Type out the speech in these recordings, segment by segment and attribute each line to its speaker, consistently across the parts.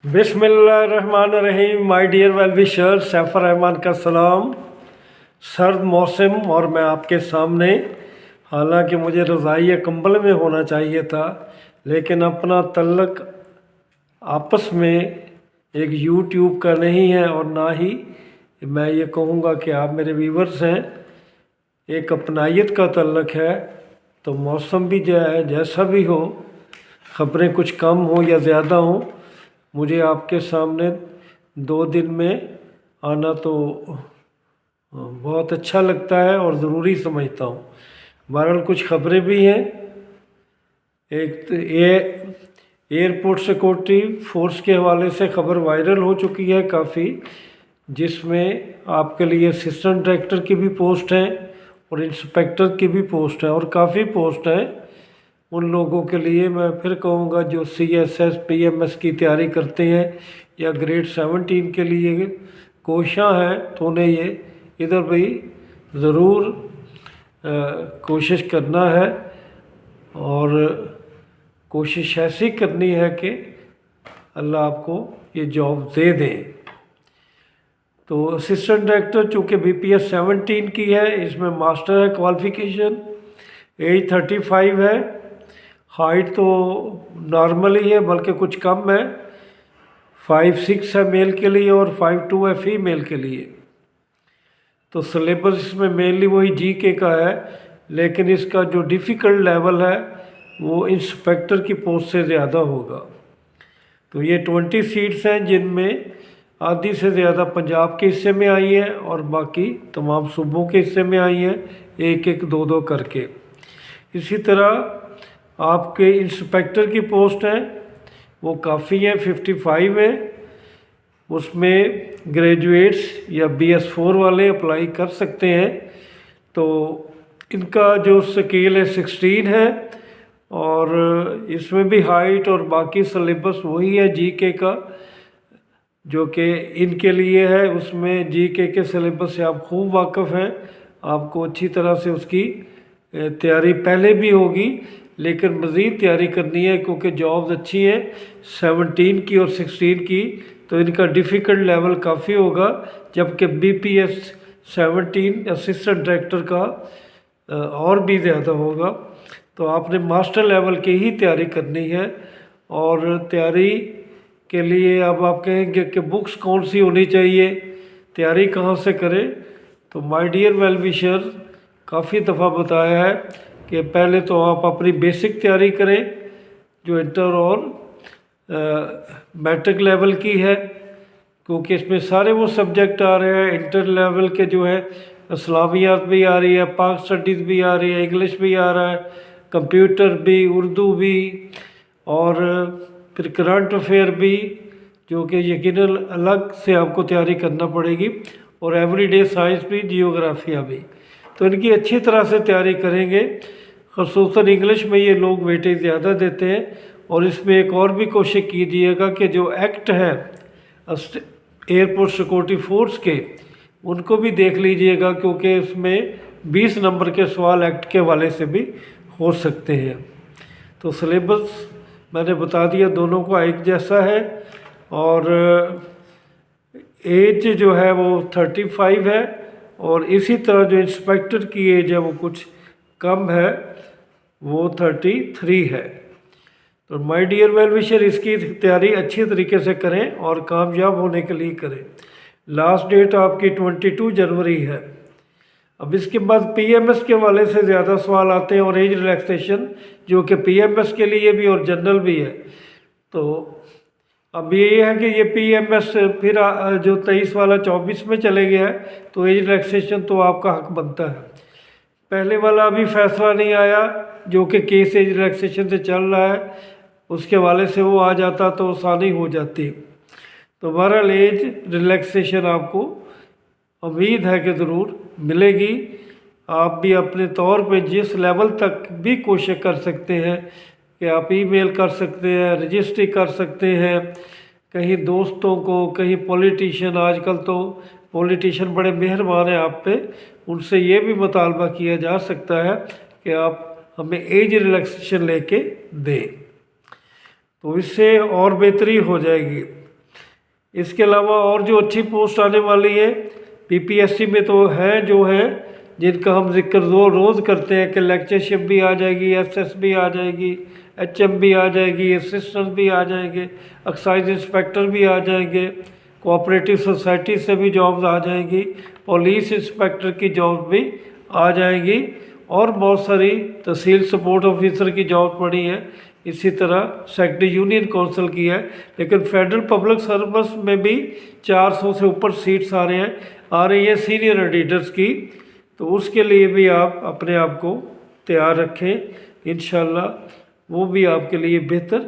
Speaker 1: बिस्मिल्लाहिर्रहमानिर्रहीम। My dear well wisher, Saifur Rahman का सलाम। सर्द मौसम और मैं आपके सामने, हालांकि मुझे रज़ाई या कंबल में होना चाहिए था, लेकिन अपना तल्लक आपस में एक यूट्यूब का नहीं है और ना ही मैं ये कहूँगा कि आप मेरे व्यूवर्स हैं। एक अपनायत का तल्लक है। तो मौसम भी जो है जैसा भी हो, ख़बरें कुछ कम हो या ज़्यादा हो, मुझे आपके सामने 2 दिन में आना तो बहुत अच्छा लगता है और ज़रूरी समझता हूँ। बहरहाल कुछ ख़बरें भी हैं। एक तो ये एयरपोर्ट सिक्योरिटी फोर्स के हवाले से ख़बर वायरल हो चुकी है काफ़ी, जिसमें आपके लिए असिस्टेंट डायरेक्टर की भी पोस्ट है और इंस्पेक्टर की भी पोस्ट है और काफ़ी पोस्ट है। उन लोगों के लिए मैं फिर कहूँगा जो CSS PMS की तैयारी करते हैं या ग्रेड 17 के लिए कोशां हैं, तो उन्हें ये इधर भी ज़रूर कोशिश करना है और कोशिश ऐसी करनी है कि अल्लाह आपको ये जॉब दे दें। तो असिस्टेंट डायरेक्टर चूँकि BPS 17 की है, इसमें मास्टर है क्वालिफ़िकेशन, एज 35 है, हाइट तो नॉर्मल ही है बल्कि कुछ कम है, 5'6" है मेल के लिए और 5'2" है फीमेल के लिए। तो सिलेबस इसमें मेनली वही GK का है, लेकिन इसका जो डिफ़िकल्ट लेवल है वो इंस्पेक्टर की पोस्ट से ज़्यादा होगा। तो ये 20 सीट्स हैं, जिनमें आधी से ज़्यादा पंजाब के हिस्से में आई है और बाकी तमाम सूबों के हिस्से में आई हैं, एक एक दो दो करके। इसी तरह आपके इंस्पेक्टर की पोस्ट हैं वो काफ़ी हैं, 55 हैं। उसमें ग्रेजुएट्स या BS4 वाले अप्लाई कर सकते हैं। तो इनका जो स्केल है 16 है और इसमें भी हाइट और बाकी सिलेबस वही है GK का जो कि इनके लिए है। उसमें GK के सिलेबस से आप खूब वाकिफ़ हैं, आपको अच्छी तरह से उसकी तैयारी पहले भी होगी, लेकिन मज़ीद तैयारी करनी है क्योंकि जॉब्स अच्छी हैं 17 की और 16 की, तो इनका डिफ़िकल्ट लेवल काफ़ी होगा। जबकि BPS 17 असिस्टेंट डायरेक्टर का और भी ज़्यादा होगा। तो आपने मास्टर लेवल की ही तैयारी करनी है। और तैयारी के लिए अब आप कहेंगे कि बुक्स कौन सी होनी चाहिए, तैयारी कहाँ से करें, तो माय डियर वेल विशर, काफ़ी दफ़ा बताया है कि पहले तो आप अपनी बेसिक तैयारी करें जो इंटर और मैट्रिक लेवल की है, क्योंकि इसमें सारे वो सब्जेक्ट आ रहे हैं। इंटर लेवल के जो है इस्लामियात भी आ रही है, पाक स्टडीज़ भी आ रही है, इंग्लिश भी आ रहा है, कंप्यूटर भी, उर्दू भी और फिर करंट अफेयर भी, जो कि यकीनन अलग से आपको तैयारी करना पड़ेगी, और एवरीडे साइंस भी, जियोग्राफिया भी। तो इनकी अच्छी तरह से तैयारी करेंगे। ख़ुसूसन इंग्लिश में ये लोग वेटेज ज़्यादा देते हैं। और इसमें एक और भी कोशिश कीजिएगा कि जो एक्ट है एयरपोर्ट सिक्योरिटी फोर्स के, उनको भी देख लीजिएगा, क्योंकि इसमें 20 नंबर के सवाल एक्ट के हवाले से भी हो सकते हैं। तो सिलेबस मैंने बता दिया, दोनों का एक जैसा है और एज जो है वो 35 है और इसी तरह जो इंस्पेक्टर की एज है वो कुछ कम है, वो 33 है। तो माय डियर वेल विशर, इसकी तैयारी अच्छी तरीके से करें और कामयाब होने के लिए करें। लास्ट डेट आपकी 22 जनवरी है। अब इसके बाद PMS के वाले से ज़्यादा सवाल आते हैं और एज रिलैक्सेशन, जो कि PMS के लिए भी और जनरल भी है। तो अब ये है कि ये PMS फिर जो 23 वाला 24 में चले गया है, तो एज रिलैक्सेशन तो आपका हक बनता है। पहले वाला अभी फैसला नहीं आया जो कि केस एज रिलैक्सेशन से चल रहा है, उसके हवाले से वो आ जाता तो आसानी हो जाती। तो बहरहाल एज रिलैक्सेशन आपको उम्मीद है कि ज़रूर मिलेगी। आप भी अपने तौर पे जिस लेवल तक भी कोशिश कर सकते हैं कि आप ईमेल कर सकते हैं, रजिस्ट्री कर सकते हैं, कहीं दोस्तों को, कहीं पॉलिटिशियन, आजकल तो पॉलिटिशियन बड़े मेहरबान हैं आप पे, उनसे ये भी मुतालबा किया जा सकता है कि आप हमें एज रिलैक्सेशन लेके दें, तो इससे और बेहतरी हो जाएगी। इसके अलावा और जो अच्छी पोस्ट आने वाली है पीपीएससी में तो हैं जो हैं जिनका हम जिक्र रोज़ करते हैं कि लेक्चरशिप भी आ जाएगी, एसएस भी आ जाएगी, एचएम भी आ जाएगी, असिस्टेंट भी आ जाएंगे, एक्साइज इंस्पेक्टर भी आ जाएंगे, कोऑपरेटिव सोसाइटी से भी जॉब्स आ जाएंगी, पुलिस इंस्पेक्टर की जॉब भी आ जाएगी और बहुत सारी तहसील सपोर्ट ऑफिसर की जॉब पड़ी है। इसी तरह सेक्रेटरी यूनियन काउंसिल की है। लेकिन फेडरल पब्लिक सर्विस में भी 400 से ऊपर सीट्स आ रही है सीनियर एडिटर्स की, तो उसके लिए भी आप अपने आप को तैयार रखें। इंशाल्लाह वो भी आपके लिए बेहतर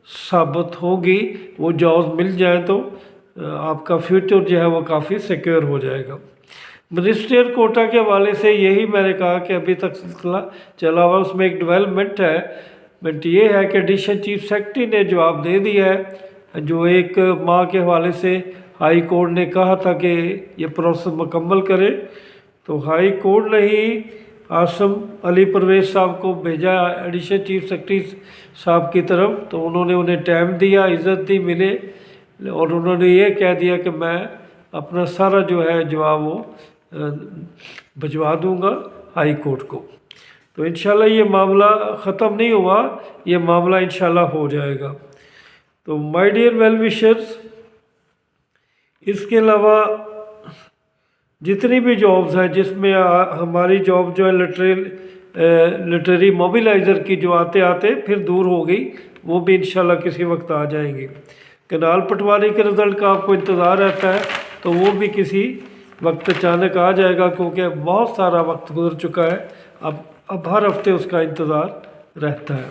Speaker 1: साबित होगी। वो जॉब मिल जाए तो आपका फ्यूचर जो है वो काफ़ी सिक्योर हो जाएगा। मिनिस्ट्रियल कोटा के हवाले से यही मैंने कहा कि अभी तक सिलसिला चला हुआ, उसमें एक डेवलपमेंट है। बट ये है कि एडिशनल चीफ सेक्रेटरी ने जवाब दे दिया है। जो एक माह के हवाले से हाई कोर्ट ने कहा था कि ये प्रोसेस मुकम्मल करे, तो हाई कोर्ट ने ही आसम अली परवेज साहब को भेजा एडिशनल चीफ सेक्रेटरी साहब की तरफ, तो उन्होंने उन्हें टाइम दिया, इज़्ज़त दी, मिले, और उन्होंने ये कह दिया कि मैं अपना सारा जो है जवाब वो भिजवा दूंगा हाई कोर्ट को। तो इंशाल्लाह ये मामला ख़त्म नहीं हुआ, ये मामला इंशाल्लाह हो जाएगा। तो माय डियर वेल विशर्स, इसके अलावा जितनी भी जॉब्स हैं जिसमें हमारी जॉब जो है लिटरेरी मोबिलाइज़र की जो आते आते फिर दूर हो गई, वो भी इंशाल्लाह किसी वक्त आ जाएंगी। कनाल पटवारी के रिज़ल्ट का आपको इंतज़ार रहता है, तो वो भी किसी वक्त अचानक आ जाएगा, क्योंकि बहुत सारा वक्त गुजर चुका है। अब हर हफ्ते उसका इंतज़ार रहता है।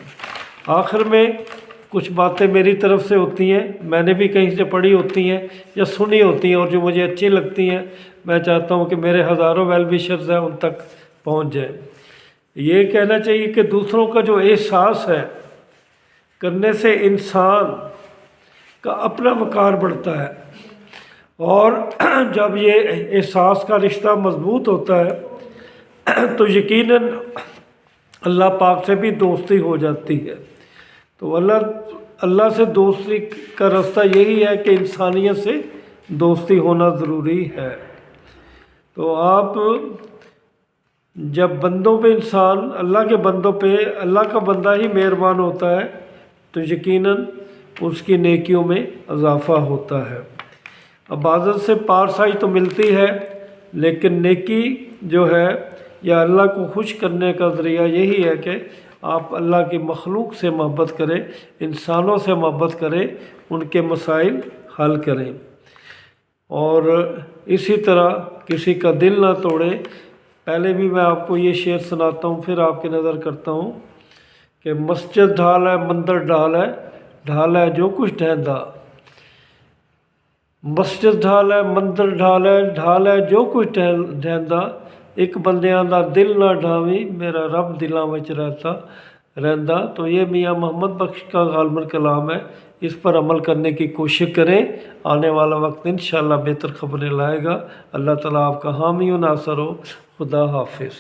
Speaker 1: आखिर में कुछ बातें मेरी तरफ से होती हैं, मैंने भी कहीं से पढ़ी होती हैं या सुनी होती हैं, और जो मुझे अच्छी लगती हैं मैं चाहता हूं कि मेरे हज़ारों वेल विशर्स हैं उन तक पहुंच जाए। ये कहना चाहिए कि दूसरों का जो एहसास है करने से इंसान का अपना वक़ार बढ़ता है, और जब ये एहसास का रिश्ता मजबूत होता है तो यकीनन अल्लाह पाक से भी दोस्ती हो जाती है। तो अल्लाह से दोस्ती का रास्ता यही है कि इंसानियत से दोस्ती होना ज़रूरी है। तो आप जब बंदों पे इंसान अल्लाह के बंदों पे अल्लाह का बंदा ही मेहरबान होता है, तो यकीनन उसकी नेकियों में इजाफ़ा होता है। इबादत से पारसाई तो मिलती है, लेकिन नेकी जो है या अल्लाह को खुश करने का ज़रिया यही है कि आप अल्लाह की मखलूक से मोहब्बत करें, इंसानों से मोहब्बत करें, उनके मसाइल हल करें, और इसी तरह किसी का दिल ना तोड़ें। पहले भी मैं आपको ये शेर सुनाता हूँ, फिर आपकी नज़र करता हूँ कि मस्जिद ढाल है मंदिर ढाल है, ढाल है जो कुछ ढहंदा। मस्जिद ढाल है मंदिर ढाल है, ढाल है जो कुछ ढहंदा। एक बंदियां दा दिल ना ढावी, मेरा रब दिलों में रहता। तो ये मियाँ मोहम्मद बख्श का गालिबन कलाम है, इस पर अमल करने की कोशिश करें। आने वाला वक्त इंशाअल्लाह बेहतर खबरें लाएगा। अल्लाह ताला आपका हामी व नासर हो। खुदा हाफिज़।